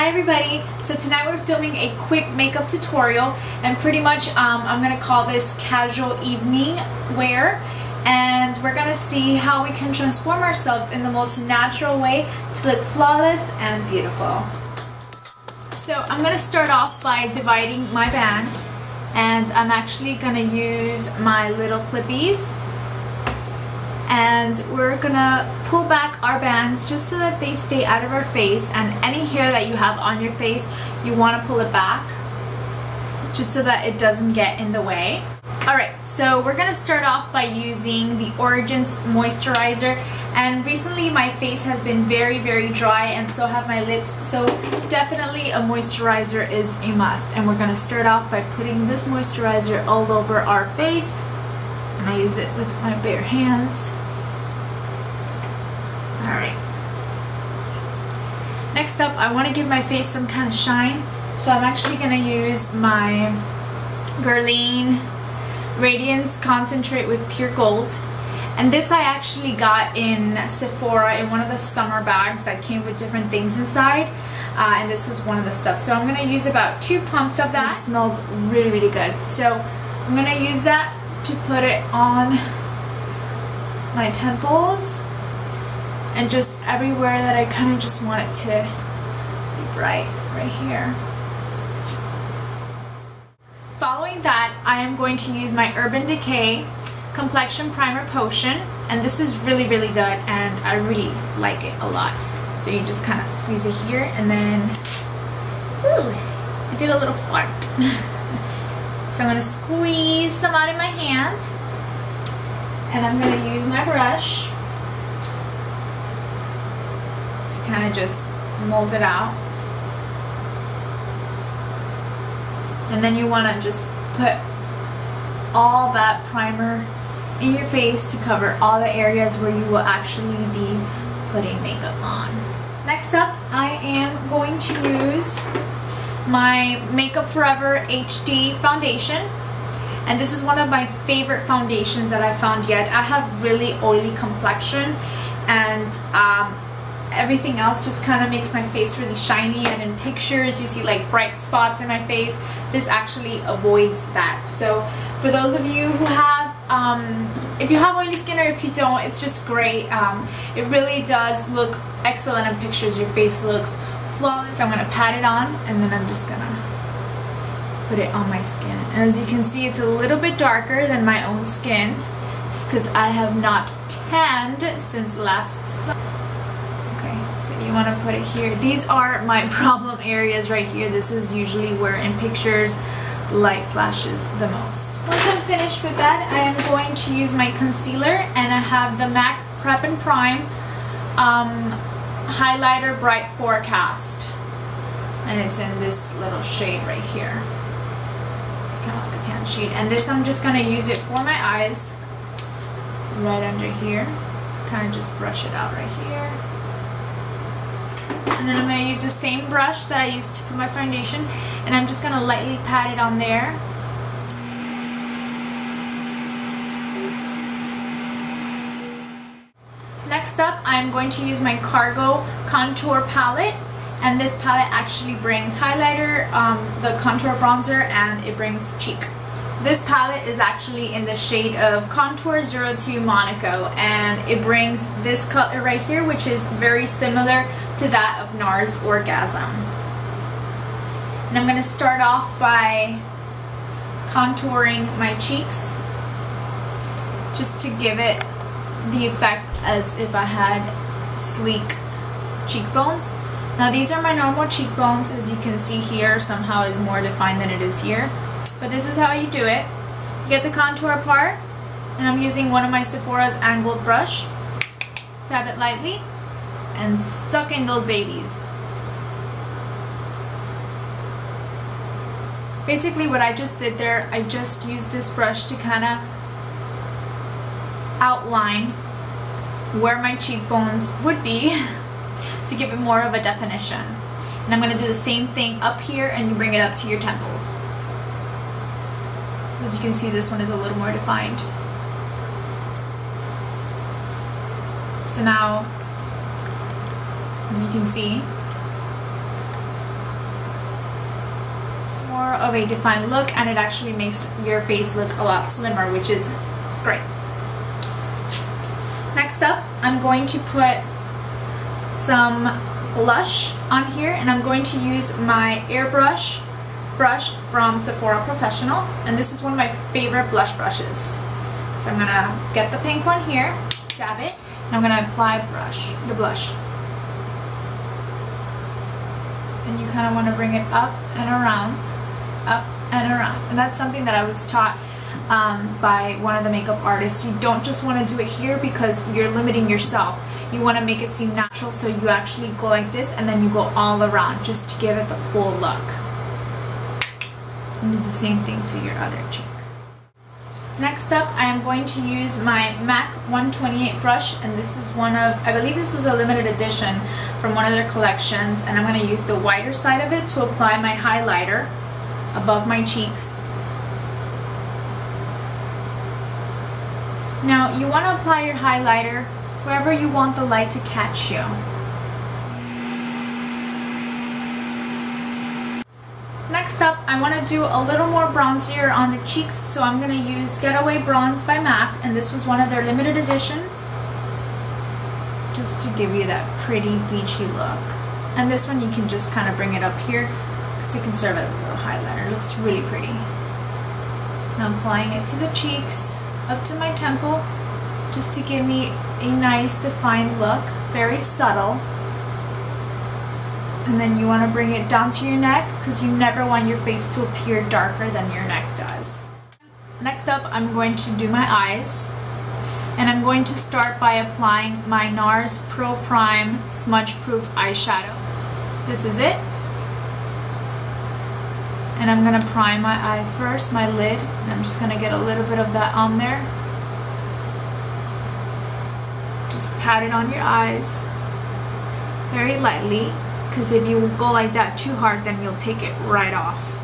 Hi everybody! So tonight we're filming a quick makeup tutorial, and pretty much I'm going to call this casual evening wear, and we're going to see how we can transform ourselves in the most natural way to look flawless and beautiful. So I'm going to start off by dividing my bands, and I'm actually going to use my little clippies. And we're gonna pull back our bands just so that they stay out of our face, and any hair that you have on your face, you want to pull it back just so that it doesn't get in the way. Alright, so we're gonna start off by using the Origins moisturizer, and recently my face has been very dry, and so have my lips, so definitely a moisturizer is a must. And we're gonna start off by putting this moisturizer all over our face, and I use it with my bare hands. Alright. Next up, I want to give my face some kind of shine, so I'm actually going to use my Guerlain Radiance Concentrate with Pure Gold. And this I actually got in Sephora in one of the summer bags that came with different things inside. And this was one of the stuff. So I'm going to use about 2 pumps of that. It smells really good. So I'm going to use that to put it on my temples and just everywhere that I kind of just want it to be bright, right here. Following that, I am going to use my Urban Decay Complexion Primer Potion, and this is really good, and I really like it a lot. So you just kind of squeeze it here, and then, ooh, I did a little fart. So I'm going to squeeze some out in my hand, and I'm going to use my brush to kind of just mold it out. And then you want to just put all that primer in your face to cover all the areas where you will actually be putting makeup on. Next up, I am going to use my Makeup Forever HD foundation, and this is one of my favorite foundations that I found yet. I have really oily complexion, and everything else just kind of makes my face really shiny, and in pictures you see like bright spots in my face. This actually avoids that. So for those of you who have if you have oily skin, or if you don't, it's just great. It really does look excellent in pictures. Your face looks flawless. I'm going to pat it on, and then I'm just going to put it on my skin. And as you can see, it's a little bit darker than my own skin, just because I have not tanned since last summer. Okay, so you want to put it here. These are my problem areas right here. This is usually where in pictures light flashes the most. Once I'm finished with that, I am going to use my concealer, and I have the MAC Prep and Prime Highlighter Bright Forecast, and it's in this little shade right here. It's kind of like a tan shade, and this I'm just going to use it for my eyes right under here. Kind of just brush it out right here, and then I'm going to use the same brush that I used to put my foundation, and I'm just going to lightly pat it on there. Next up, I'm going to use my Cargo Contour Palette, and this palette actually brings highlighter, the contour bronzer, and it brings cheek. This palette is actually in the shade of Contour 02 Monaco, and it brings this color right here, which is very similar to that of NARS Orgasm. And I'm going to start off by contouring my cheeks, just to give it the effect as if I had sleek cheekbones. Now these are my normal cheekbones. As you can see here, somehow is more defined than it is here. But this is how you do it. You get the contour part, and I'm using one of my Sephora's angled brush. Tap it lightly and suck in those babies. Basically what I just did there, I just used this brush to kind of outline where my cheekbones would be to give it more of a definition. And I'm going to do the same thing up here, and you bring it up to your temples. As you can see, this one is a little more defined. So now, as you can see, of a defined look, and it actually makes your face look a lot slimmer, which is great. Next up, I'm going to put some blush on here, and I'm going to use my airbrush brush from Sephora Professional, and this is one of my favorite blush brushes. So I'm gonna get the pink one here, dab it, and I'm gonna apply the blush. And you kind of want to bring it up and around, and that's something that I was taught by one of the makeup artists. You don't just want to do it here because you're limiting yourself. You want to make it seem natural, so you actually go like this and then you go all around just to give it the full look. And do the same thing to your other cheek. Next up, I am going to use my MAC 128 brush, and this is one of, I believe this was a limited edition from one of their collections, and I'm going to use the wider side of it to apply my highlighter above my cheeks. Now, you want to apply your highlighter wherever you want the light to catch you. Next up, I want to do a little more bronzier on the cheeks, so I'm going to use Getaway Bronze by MAC, and this was one of their limited editions, just to give you that pretty beachy look. And this one you can just kind of bring it up here, because it can serve as a little highlighter. It looks really pretty. Now I'm applying it to the cheeks, up to my temple, just to give me a nice defined look, very subtle. And then you want to bring it down to your neck, because you never want your face to appear darker than your neck does. Next up, I'm going to do my eyes, and I'm going to start by applying my NARS Pro Prime Smudge Proof Eyeshadow. This is it. And I'm going to prime my eye first, my lid, and I'm just going to get a little bit of that on there. Just pat it on your eyes very lightly, because if you go like that too hard, then you'll take it right off.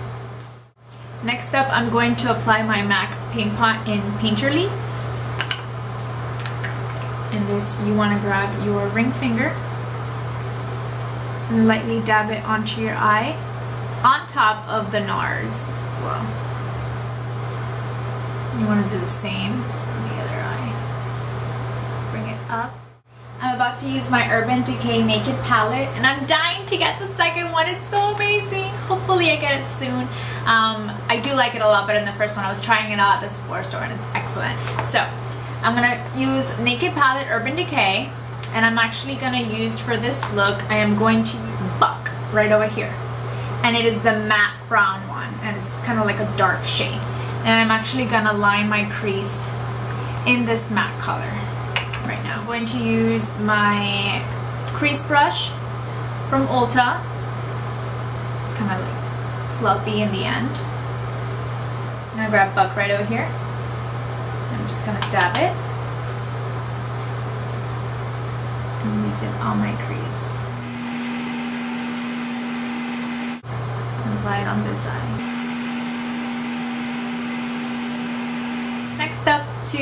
Next up, I'm going to apply my MAC Paint Pot in Painterly. And this, you want to grab your ring finger and lightly dab it onto your eye, on top of the NARS as well. You want to do the same on the other eye. Bring it up. I'm about to use my Urban Decay Naked Palette, and I'm dying to get the second one. It's so amazing. Hopefully I get it soon. I do like it a lot better than the first one. I was trying it out at the Sephora store and it's excellent. So I'm going to use Naked Palette Urban Decay, and I'm actually going to use, for this look, I am going to use Buck right over here. And it is the matte brown one, and it's kind of like a dark shade. And I'm actually going to line my crease in this matte color. Right now I'm going to use my crease brush from Ulta. It's kind of like fluffy in the end. I'm going to grab Buck right over here. I'm just going to dab it and use it on my crease. And apply it on this eye. Next up, to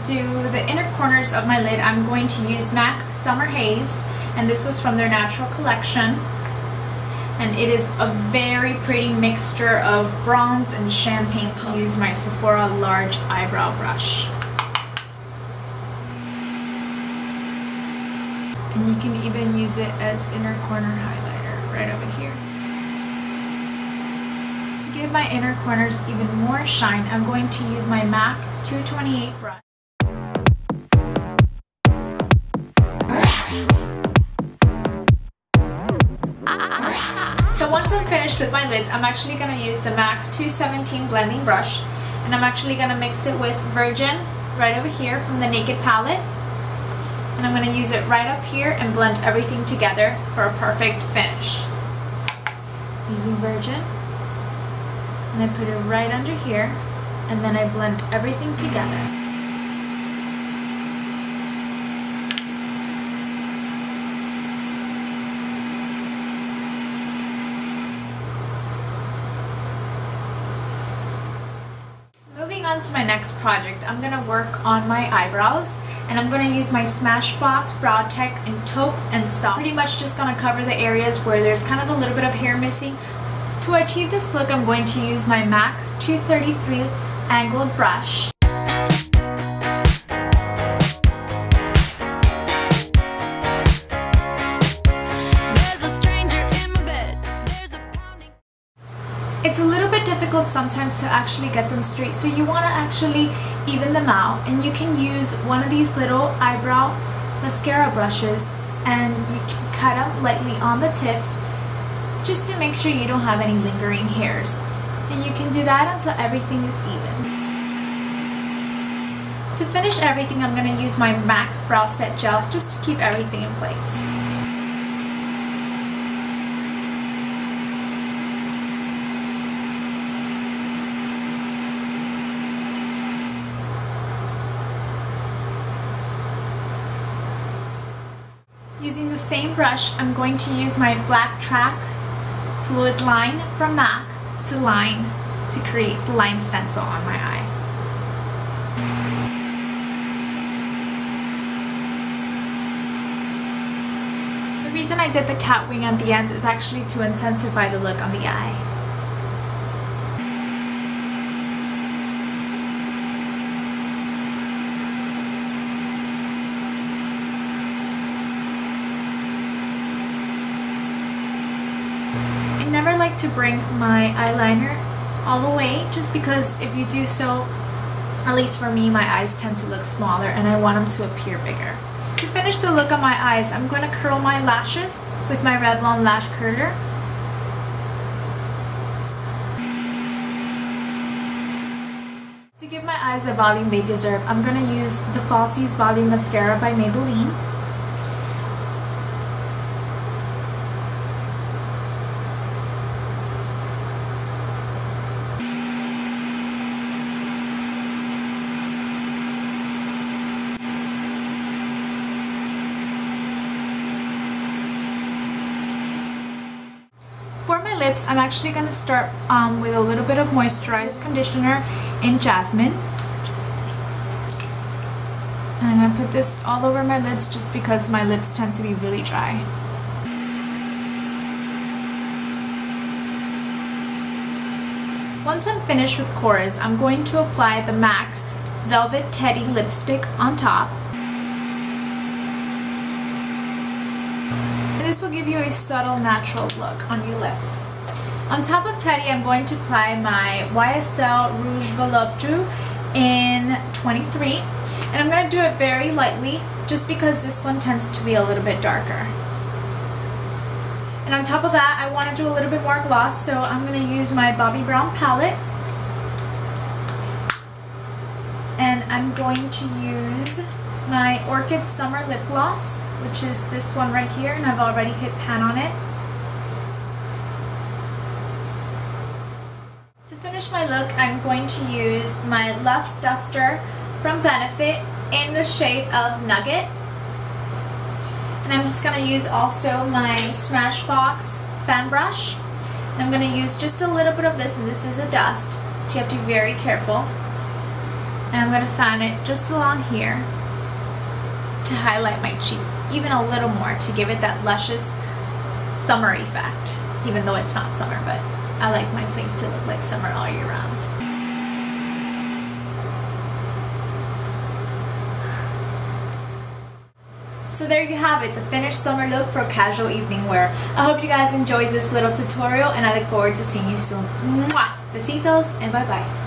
do the inner corners of my lid, I'm going to use MAC Summer Haze, and this was from their natural collection, and it is a very pretty mixture of bronze and champagne. To use my Sephora large eyebrow brush, and you can even use it as inner corner highlighter right over here. To give my inner corners even more shine, I'm going to use my MAC 228 brush. So once I'm finished with my lids, I'm actually going to use the MAC 217 blending brush, and I'm actually going to mix it with Virgin right over here from the Naked palette, and I'm going to use it right up here and blend everything together for a perfect finish. Using Virgin, and I put it right under here, and then I blend everything together. Moving on to my next project, I'm going to work on my eyebrows, and I'm going to use my Smashbox Brow Tech in Taupe and Soft. Pretty much just going to cover the areas where there's kind of a little bit of hair missing, To achieve this look, I'm going to use my MAC 233 angled brush. It's a little bit difficult sometimes to actually get them straight, so you want to actually even them out, and you can use one of these little eyebrow mascara brushes and you can cut them lightly on the tips just to make sure you don't have any lingering hairs, and you can do that until everything is even. To finish everything, I'm going to use my MAC Brow Set Gel just to keep everything in place. Using the same brush, I'm going to use my Black Track Fluid Line from MAC to create the line stencil on my eye. The reason I did the cat wing at the end is actually to intensify the look on the eye. I never like to bring my eyeliner all the way, just because if you do so, at least for me, my eyes tend to look smaller and I want them to appear bigger. To finish the look on my eyes, I'm going to curl my lashes with my Revlon Lash Curler. To give my eyes the volume they deserve, I'm going to use the Falsies Volume Mascara by Maybelline. For my lips, I'm actually going to start with a little bit of moisturizer conditioner in Jasmine. And I'm going to put this all over my lids just because my lips tend to be really dry. Once I'm finished with Chorus, I'm going to apply the MAC Velvet Teddy lipstick on top. This will give you a subtle, natural look on your lips. On top of Teddy, I'm going to apply my YSL Rouge Voluptueux in 23. And I'm going to do it very lightly, just because this one tends to be a little bit darker. And on top of that, I want to do a little bit more gloss, so I'm going to use my Bobbi Brown palette. And I'm going to use my Orchid Summer Lip Gloss, which is this one right here, and I've already hit pan on it. To finish my look, I'm going to use my Lust Duster from Benefit in the shade of Nugget. And I'm just going to use also my Smashbox fan brush. And I'm going to use just a little bit of this, and this is a dust, so you have to be very careful. And I'm going to fan it just along here to highlight my cheeks even a little more, to give it that luscious summer effect, even though it's not summer, but I like my face to look like summer all year round. So there you have it, the finished summer look for casual evening wear. I hope you guys enjoyed this little tutorial, and I look forward to seeing you soon. Mwah! Besitos and bye bye.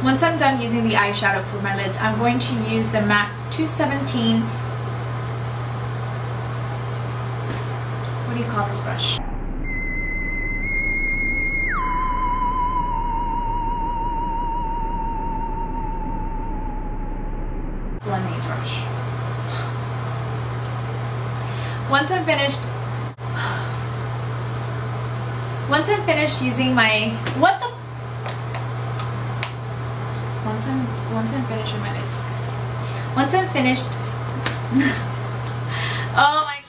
Once I'm done using the eyeshadow for my lids, I'm going to use the MAC 217. What do you call this brush? Blending brush. Once I'm finished using my once I'm finished with my lids. Once I'm finished oh my